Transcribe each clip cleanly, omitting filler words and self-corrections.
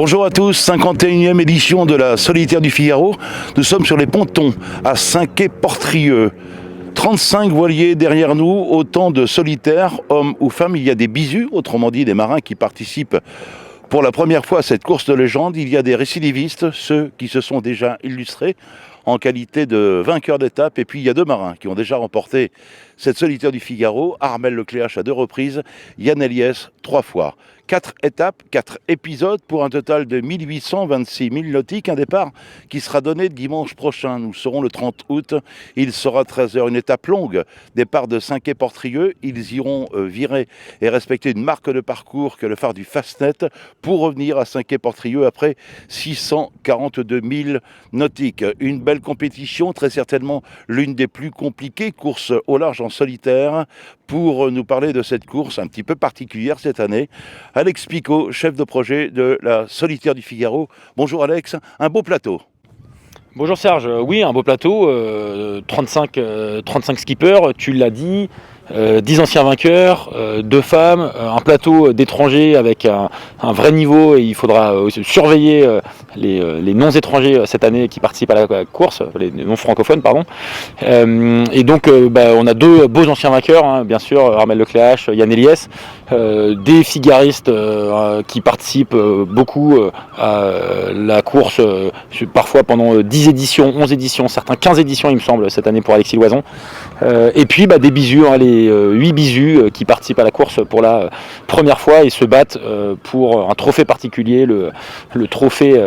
Bonjour à tous, 51e édition de la Solitaire du Figaro. Nous sommes sur les pontons à Saint-Quay-Portrieux. 35 voiliers derrière nous, autant de solitaires, hommes ou femmes. Il y a des bisus, autrement dit des marins qui participent pour la première fois à cette course de légende. Il y a des récidivistes, ceux qui se sont déjà illustrés en qualité de vainqueurs d'étape. Et puis il y a deux marins qui ont déjà remporté cette Solitaire du Figaro. Armel Lecléache à 2 reprises, Yann Eliès 3 fois. 4 étapes, 4 épisodes pour un total de 1826 milles nautiques. Un départ qui sera donné dimanche prochain. Nous serons le 30 août. Il sera 13h. Une étape longue. Départ de Saint-Quay-Portrieux. Ils iront virer et respecter une marque de parcours que le phare du Fastnet pour revenir à Saint-Quay-Portrieux après 642 milles nautiques. Une belle compétition, très certainement l'une des plus compliquées, course au large en solitaire. Pour nous parler de cette course un petit peu particulière cette année, Alex Picot, chef de projet de la Solitaire du Figaro. Bonjour Alex, un beau plateau. Bonjour Serge, oui un beau plateau, 35 skippers, tu l'as dit, 10 anciens vainqueurs, 2 femmes, un plateau d'étrangers avec un vrai niveau et il faudra surveiller les non-étrangers cette année qui participent à la course, les non-francophones pardon. Et donc on a 2 beaux anciens vainqueurs, hein, bien sûr, Armel Lecléache, Yann Eliès, des figaristes qui participent beaucoup à la course, parfois pendant 10 éditions, 11 éditions, certains 15 éditions il me semble cette année pour Alexis Loison. Et puis des bisus, hein, les 8 bisus qui participent à la course pour la première fois et se battent pour un trophée particulier, le trophée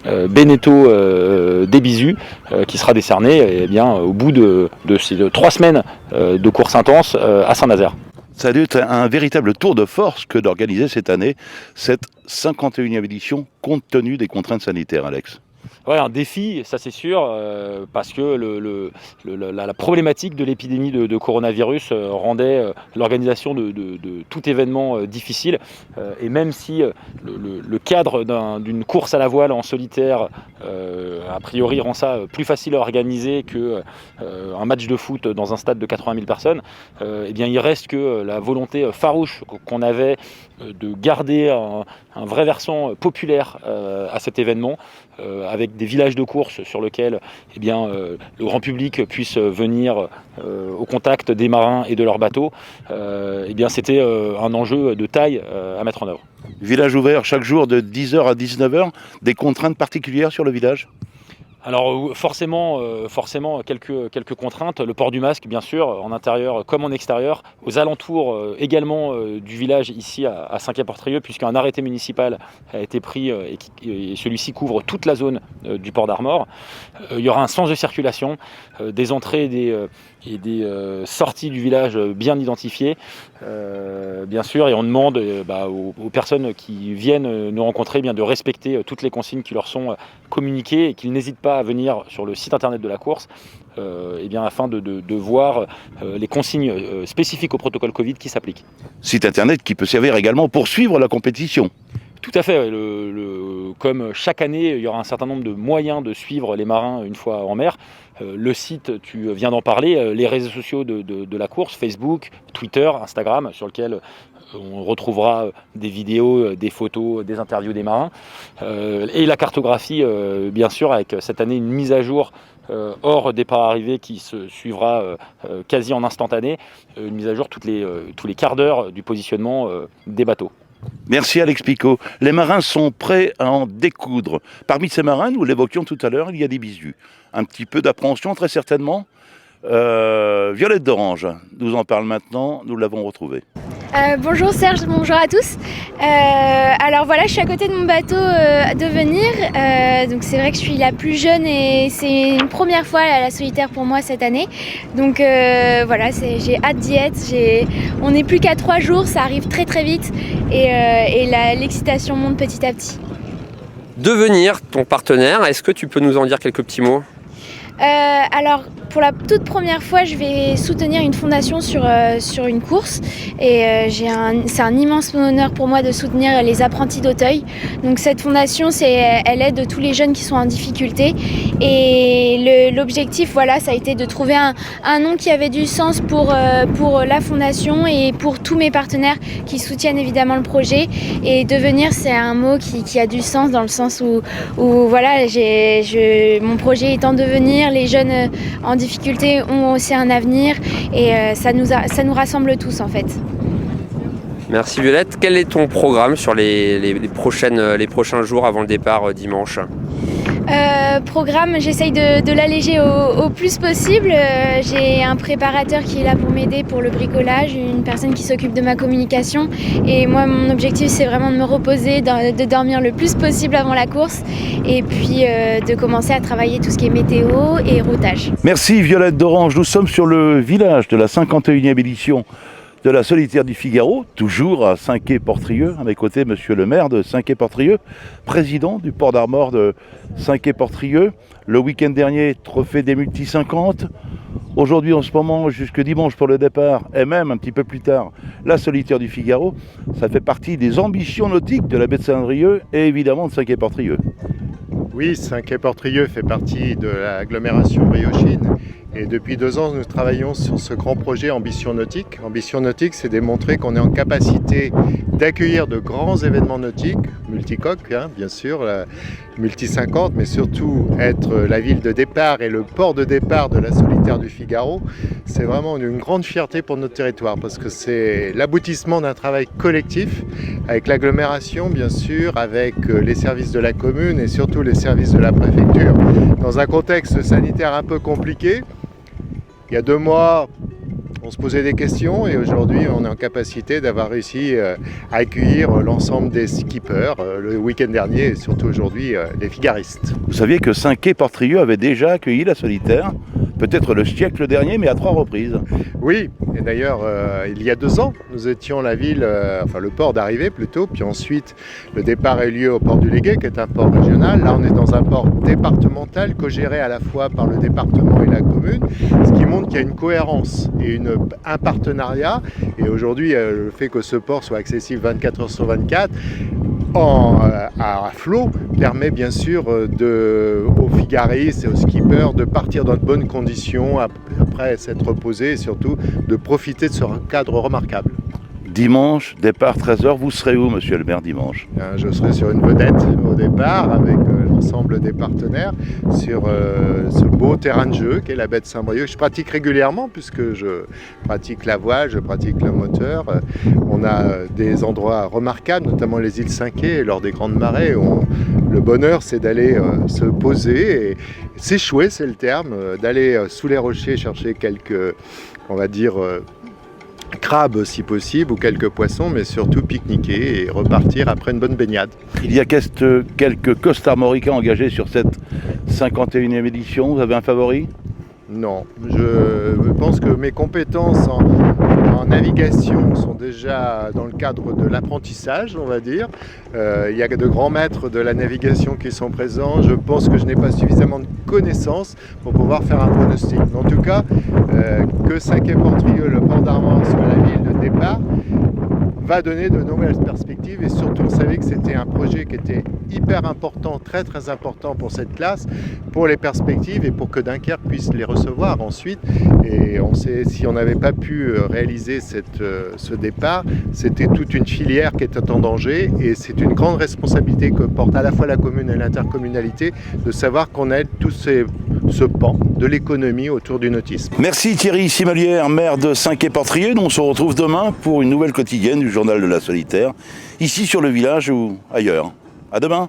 Beneteau des bisus qui sera décerné au bout de ces 3 semaines de course intense à Saint-Nazaire. Ça a dû être un véritable tour de force que d'organiser cette année cette 51e édition compte tenu des contraintes sanitaires, Alex. Ouais, un défi, ça c'est sûr, parce que la problématique de l'épidémie de coronavirus rendait l'organisation de tout événement difficile. Et même si le cadre d'une course à la voile en solitaire, a priori, rend ça plus facile à organiser qu'un match de foot dans un stade de 80 000 personnes, eh bien, il reste que la volonté farouche qu'on avait de garder un vrai versant populaire à cet événement, avec des villages de course sur lesquels le grand public puisse venir au contact des marins et de leurs bateaux, c'était un enjeu de taille à mettre en œuvre. Village ouvert chaque jour de 10h à 19h, des contraintes particulières sur le village ? Alors forcément quelques contraintes, le port du masque bien sûr, en intérieur comme en extérieur, aux alentours également du village ici à Saint-Quay-Portrieux, puisqu'un arrêté municipal a été pris et celui-ci couvre toute la zone du port d'Armor. Il y aura un sens de circulation, des entrées et des sorties du village bien identifiées, bien sûr, et on demande aux personnes qui viennent nous rencontrer de respecter toutes les consignes qui leur sont communiquées et qu'ils n'hésitent pas à venir sur le site internet de la course afin de voir les consignes spécifiques au protocole Covid qui s'appliquent. Site internet qui peut servir également pour suivre la compétition. Tout à fait, comme chaque année, il y aura un certain nombre de moyens de suivre les marins une fois en mer. Le site, tu viens d'en parler, les réseaux sociaux de la course, Facebook, Twitter, Instagram, sur lequel on retrouvera des vidéos, des photos, des interviews des marins. Et la cartographie, bien sûr, avec cette année une mise à jour hors départ-arrivée qui se suivra quasi en instantané, une mise à jour tous les quarts d'heure du positionnement des bateaux. Merci Alex Picot. Les marins sont prêts à en découdre. Parmi ces marins, nous l'évoquions tout à l'heure, il y a des bisus. Un petit peu d'appréhension très certainement. Violette d'Orange nous en parle maintenant, nous l'avons retrouvée. Bonjour Serge, bonjour à tous. Alors voilà, je suis à côté de mon bateau de venir. Donc c'est vrai que je suis la plus jeune et c'est une première fois à la solitaire pour moi cette année. Donc voilà, j'ai hâte d'y être. On n'est plus qu'à 3 jours, ça arrive très très vite et l'excitation monte petit à petit. Devenir ton partenaire, est-ce que tu peux nous en dire quelques petits mots ? Alors pour la toute première fois, je vais soutenir une fondation sur une course. Et c'est un immense honneur pour moi de soutenir les apprentis d'Auteuil. Donc cette fondation, elle aide tous les jeunes qui sont en difficulté. Et l'objectif, voilà, ça a été de trouver un nom qui avait du sens pour la fondation et pour tous mes partenaires qui soutiennent évidemment le projet. Et devenir, c'est un mot qui a du sens dans le sens où voilà, mon projet est en devenir, les jeunes en difficulté ont aussi un avenir et ça nous rassemble tous en fait. Merci Violette. Quel est ton programme sur les prochains jours avant le départ dimanche ? Programme, j'essaye de l'alléger au plus possible. J'ai un préparateur qui est là pour m'aider pour le bricolage, une personne qui s'occupe de ma communication. Et moi, mon objectif, c'est vraiment de me reposer, de dormir le plus possible avant la course et puis de commencer à travailler tout ce qui est météo et routage. Merci Violette d'Orange. Nous sommes sur le village de la 51e édition de la Solitaire du Figaro, toujours à Saint-Quay-Portrieux, à mes côtés, monsieur le maire de Saint-Quay-Portrieux, président du port d'Armor de Saint-Quay-Portrieux. Le week-end dernier, trophée des multi 50. Aujourd'hui, en ce moment, jusque dimanche pour le départ, et même un petit peu plus tard, la Solitaire du Figaro. Ça fait partie des ambitions nautiques de la baie de Saint-Brieuc et évidemment de Saint-Quay-Portrieux. Oui, Saint-Quay-Portrieux fait partie de l'agglomération Brieuchine. Et depuis 2 ans, nous travaillons sur ce grand projet Ambition Nautique. Ambition Nautique, c'est démontrer qu'on est en capacité d'accueillir de grands événements nautiques, multicoques, bien sûr, multi 50, mais surtout être la ville de départ et le port de départ de la Solitaire du Figaro. C'est vraiment une grande fierté pour notre territoire parce que c'est l'aboutissement d'un travail collectif avec l'agglomération, bien sûr, avec les services de la commune et surtout les services de la préfecture. Dans un contexte sanitaire un peu compliqué, il y a 2 mois, on se posait des questions et aujourd'hui, on est en capacité d'avoir réussi à accueillir l'ensemble des skippers le week-end dernier et surtout aujourd'hui les figaristes. Vous saviez que Saint-Quay-Portrieux avait déjà accueilli la Solitaire, peut-être le siècle dernier, mais à 3 reprises. Oui, et d'ailleurs, il y a 2 ans, nous étions la ville, enfin le port d'arrivée plutôt, puis ensuite le départ a eu lieu au port du Légué, qui est un port régional. Là, on est dans un port départemental, co-géré à la fois par le département et la commune, ce qui montre qu'il y a une cohérence et un partenariat. Et aujourd'hui, le fait que ce port soit accessible 24 heures sur 24, à flot, permet bien sûr aux figaristes et aux skippers de partir dans de bonnes conditions après s'être reposés et surtout de profiter de ce cadre remarquable. Dimanche, départ 13h, vous serez où, monsieur le maire, dimanche ? Je serai sur une vedette au départ avec l'ensemble des partenaires sur ce beau terrain de jeu qu'est la baie de Saint-Brieuc. Je pratique régulièrement puisque je pratique la voile, je pratique le moteur. On a des endroits remarquables, notamment les îles Saint-Quay lors des grandes marées où le bonheur c'est d'aller se poser et s'échouer, c'est le terme, d'aller sous les rochers chercher quelques, on va dire, crabes si possible ou quelques poissons, mais surtout pique-niquer et repartir après une bonne baignade. Il y a quelques costarmoricains engagés sur cette 51e édition. Vous avez un favori ? Non, je pense que mes compétences en navigation sont déjà dans le cadre de l'apprentissage, on va dire. Il y a de grands maîtres de la navigation qui sont présents. Je pense que je n'ai pas suffisamment de connaissances pour pouvoir faire un pronostic. Mais en tout cas, que Saint-Quay-Portrieux, le port d'Armor, soit la ville de départ, va donner de nouvelles perspectives et surtout on savait que c'était un projet qui était hyper important, très très important pour cette classe, pour les perspectives et pour que Dunkerque puisse les recevoir ensuite. Et on sait, si on n'avait pas pu réaliser ce départ, c'était toute une filière qui était en danger et c'est une grande responsabilité que porte à la fois la commune et l'intercommunalité de savoir qu'on aide tous ce pan de l'économie autour du nautisme. Merci Thierry Simelière, maire de Saint-Quay-Portrieux. On se retrouve demain pour une nouvelle quotidienne du journal de la Solitaire, ici sur le village ou ailleurs. À demain.